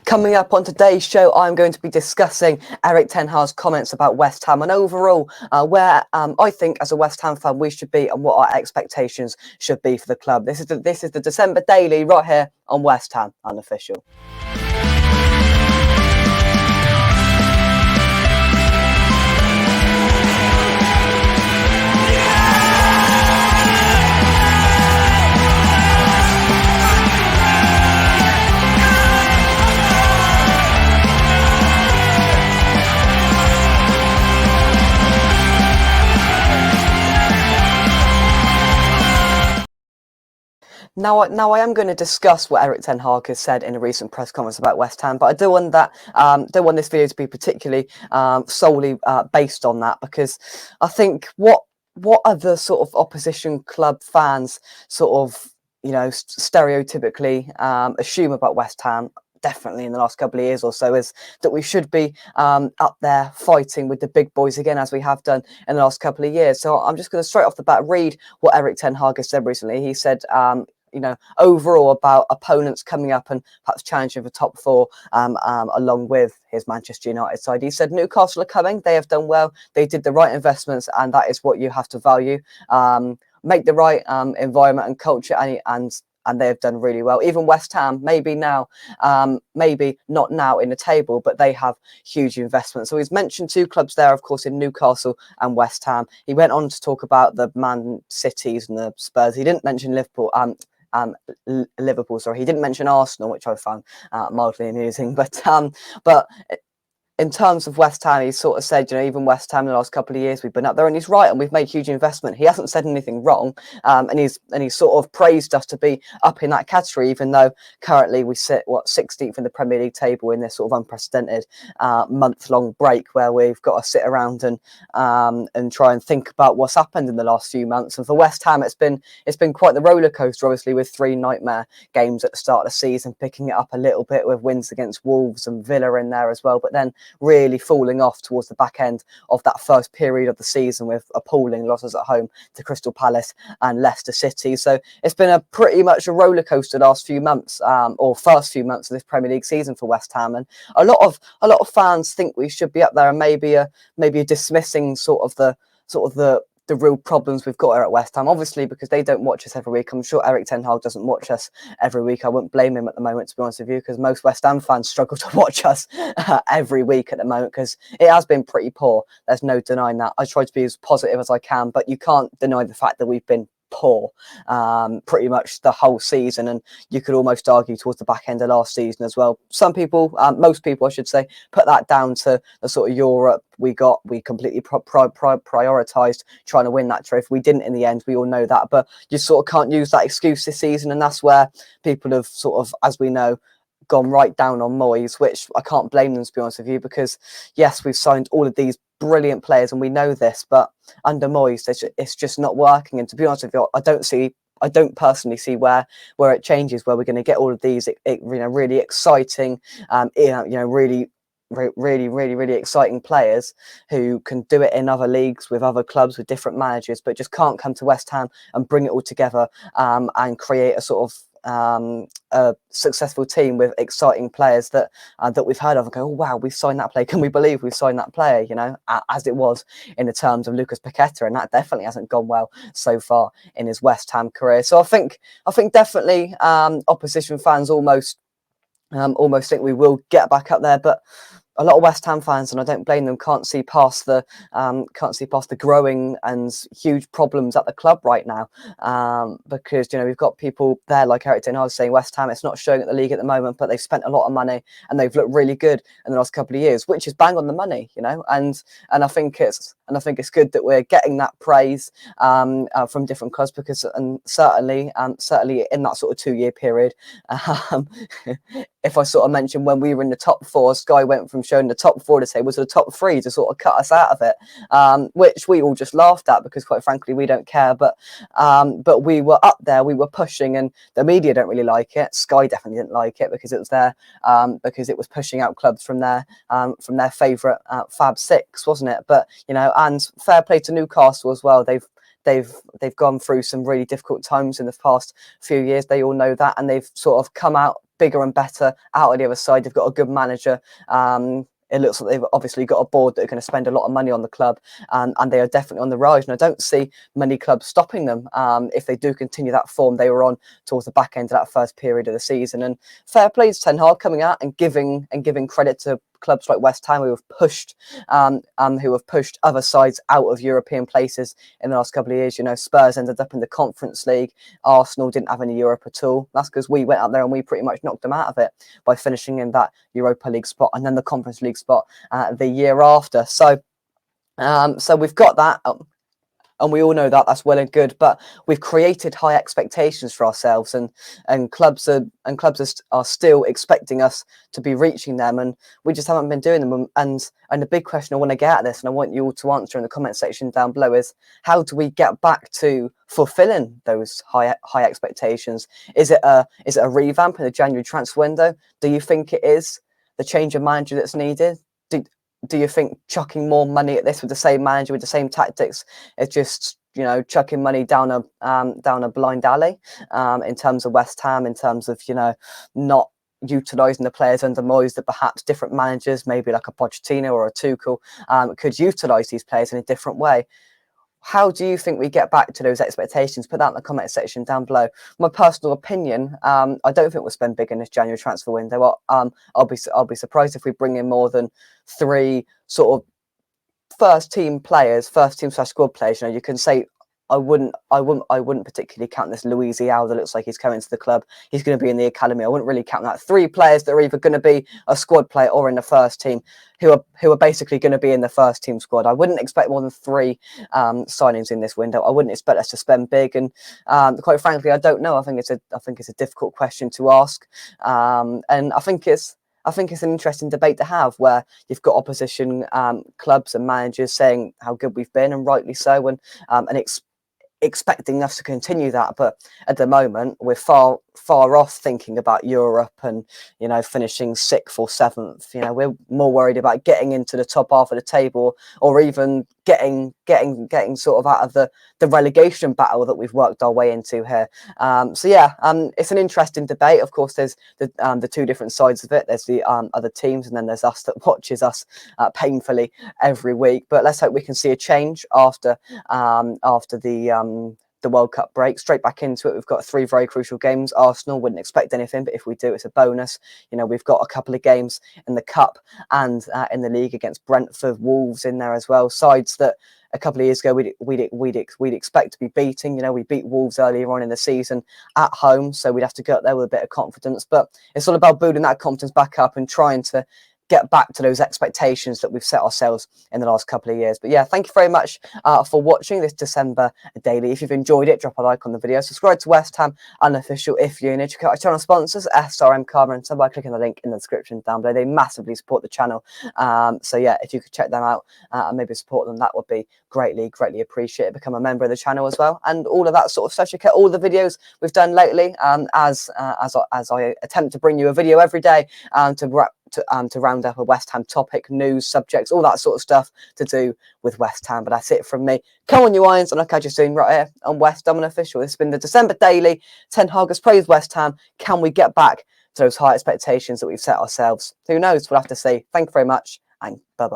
Coming up on today's show, I'm going to be discussing Eric Ten Hag's comments about West Ham and overall where I think as a West Ham fan we should be and what our expectations should be for the club. This is the December Daily right here on West Ham Unofficial. Now I am going to discuss what Eric Ten Hag has said in a recent press conference about West Ham, but I do want this video to be particularly solely based on that, because I think what other sort of opposition club fans sort of stereotypically assume about West Ham, definitely in the last couple of years or so, is that we should be up there fighting with the big boys again, as we have done in the last couple of years. So I'm just going to straight off the bat read what Eric Ten Hag has said recently. He said, overall about opponents coming up and perhaps challenging for top four, along with his Manchester United side. He said Newcastle are coming. They have done well. They did the right investments, and that is what you have to value. Make the right environment and culture, and they have done really well. Even West Ham, maybe now, maybe not now in the table, but they have huge investments. So he's mentioned two clubs there, of course, in Newcastle and West Ham. He went on to talk about the Man Cities and the Spurs. He didn't mention Liverpool. Sorry, he didn't mention Arsenal, which I found mildly amusing. But in terms of West Ham, he sort of said, even West Ham in the last couple of years, we've been up there, and he's right, and we've made huge investment. He hasn't said anything wrong, and he's sort of praised us to be up in that category, even though currently we sit 16th in the Premier League table in this sort of unprecedented month-long break where we've got to sit around and try and think about what's happened in the last few months. And for West Ham, it's been quite the roller coaster, obviously, with 3 nightmare games at the start of the season, picking it up a little bit with wins against Wolves and Villa in there as well, but then really falling off towards the back end of that first period of the season with appalling losses at home to Crystal Palace and Leicester City. So it's been a pretty much a roller coaster last few months, or first few months of this Premier League season for West Ham, and a lot of fans think we should be up there, and maybe dismissing sort of the real problems we've got here at West Ham, obviously, because they don't watch us every week. I'm sure Eric Ten Hag doesn't watch us every week. I wouldn't blame him at the moment, to be honest with you, because most West Ham fans struggle to watch us every week at the moment, because it has been pretty poor. There's no denying that. I try to be as positive as I can, but you can't deny the fact that we've been poor pretty much the whole season, and you could almost argue towards the back end of last season as well. Some people, most people I should say, put that down to the sort of Europe we completely prioritized trying to win that trophy. We didn't in the end, we all know that, but you sort of can't use that excuse this season, and that's where people have sort of, as we know, gone right down on Moyes, which I can't blame them, to be honest with you, because yes, we've signed all of these brilliant players and we know this, but under Moyes it's just not working. And to be honest with you, I don't personally see where it changes, where we're going to get all of these really exciting really exciting players who can do it in other leagues with other clubs with different managers, but just can't come to West Ham and bring it all together and create a sort of a successful team with exciting players that we've heard of and go, oh wow, we've signed that player. Can we believe we've signed that player? As it was in the terms of Lucas Paqueta, and that definitely hasn't gone well so far in his West Ham career. So I think definitely opposition fans almost think we will get back up there, but a lot of West Ham fans, and I don't blame them, can't see past the growing and huge problems at the club right now, because we've got people there like Eric Ten Hag saying West Ham, it's not showing at the league at the moment, but they've spent a lot of money and they've looked really good in the last couple of years, which is bang on the money, and I think it's good that we're getting that praise from different clubs, because and certainly in that sort of 2-year period, if I sort of mentioned when we were in the top 4, Sky went from showing the top 4 to say was the top 3 to sort of cut us out of it, which we all just laughed at, because quite frankly we don't care, but we were up there, we were pushing, and the media don't really like it. Sky definitely didn't like it, because it was there because it was pushing out clubs from their favourite Fab Six, wasn't it? But and fair play to Newcastle as well. They've gone through some really difficult times in the past few years. They all know that, and they've sort of come out bigger and better out of the other side. They've got a good manager. It looks like they've obviously got a board that are going to spend a lot of money on the club, and they are definitely on the rise. And I don't see many clubs stopping them if they do continue that form they were on towards the back end of that first period of the season. And fair play to Ten Hag coming out and giving credit to clubs like West Ham who have pushed other sides out of European places in the last couple of years. You know, Spurs ended up in the Conference League. Arsenal didn't have any Europe at all. That's because we went out there and we pretty much knocked them out of it by finishing in that Europa League spot and then the Conference League spot the year after. So we've got that. And we all know that that's well and good, but we've created high expectations for ourselves, and clubs are still expecting us to be reaching them, and we just haven't been doing them. And the big question I want to get at this, and I want you all to answer in the comment section down below, is how do we get back to fulfilling those high expectations? Is it a revamp in the January transfer window? Do you think it is the change of manager that's needed? Do you think chucking more money at this with the same manager, with the same tactics, is just, you know, chucking money down a blind alley in terms of West Ham, in terms of, you know, not utilising the players under Moyes that perhaps different managers, maybe like a Pochettino or a Tuchel, could utilise these players in a different way? How do you think we get back to those expectations? Put that in the comment section down below. My personal opinion, I don't think we'll spend big in this January transfer window. I'll be surprised if we bring in more than 3 sort of first team / squad players. You know, you can say I wouldn't particularly count this Luis Leao that looks like he's coming to the club. He's going to be in the academy. I wouldn't really count that. 3 players that are either going to be a squad player or in the first team, who are basically going to be in the first team squad. I wouldn't expect more than 3 signings in this window. I wouldn't expect us to spend big, and quite frankly, I don't know. I think it's a difficult question to ask, and I think it's an interesting debate to have, where you've got opposition clubs and managers saying how good we've been, and rightly so, and expecting us to continue that. But at the moment, we're far off thinking about Europe and, you know, finishing 6th or 7th. You know, we're more worried about getting into the top half of the table, or even getting sort of out of the relegation battle that we've worked our way into here. So yeah, it's an interesting debate. Of course, there's the 2 different sides of it. There's the other teams, and then there's us that watches us painfully every week. But let's hope we can see a change after the World Cup break. Straight back into it. We've got 3 very crucial games. Arsenal, wouldn't expect anything, but if we do, it's a bonus. You know, we've got a couple of games in the cup and in the league against Brentford, Wolves in there as well. Sides that a couple of years ago we'd expect to be beating. You know, we beat Wolves earlier on in the season at home, so we'd have to go up there with a bit of confidence. But it's all about building that confidence back up and trying to get back to those expectations that we've set ourselves in the last couple of years. But yeah, thank you very much for watching this December daily. If you've enjoyed it, drop a like on the video. Subscribe to West Ham Unofficial if you're new. Check out our channel sponsors, SRM Karma and Sub, by clicking the link in the description down below. They massively support the channel. So yeah, if you could check them out and maybe support them, that would be greatly appreciated. Become a member of the channel as well, and all of that sort of stuff. Check out all the videos we've done lately, as I attempt to bring you a video every day to round up a West Ham topic, news, subjects, all that sort of stuff to do with West Ham. But that's it from me. Come on, you Irons, and I'll catch you soon right here on West Ham Unofficial. This has been the December Daily. Ten Hag has praised West Ham. Can we get back to those high expectations that we've set ourselves? Who knows? We'll have to see. Thank you very much, and bye-bye.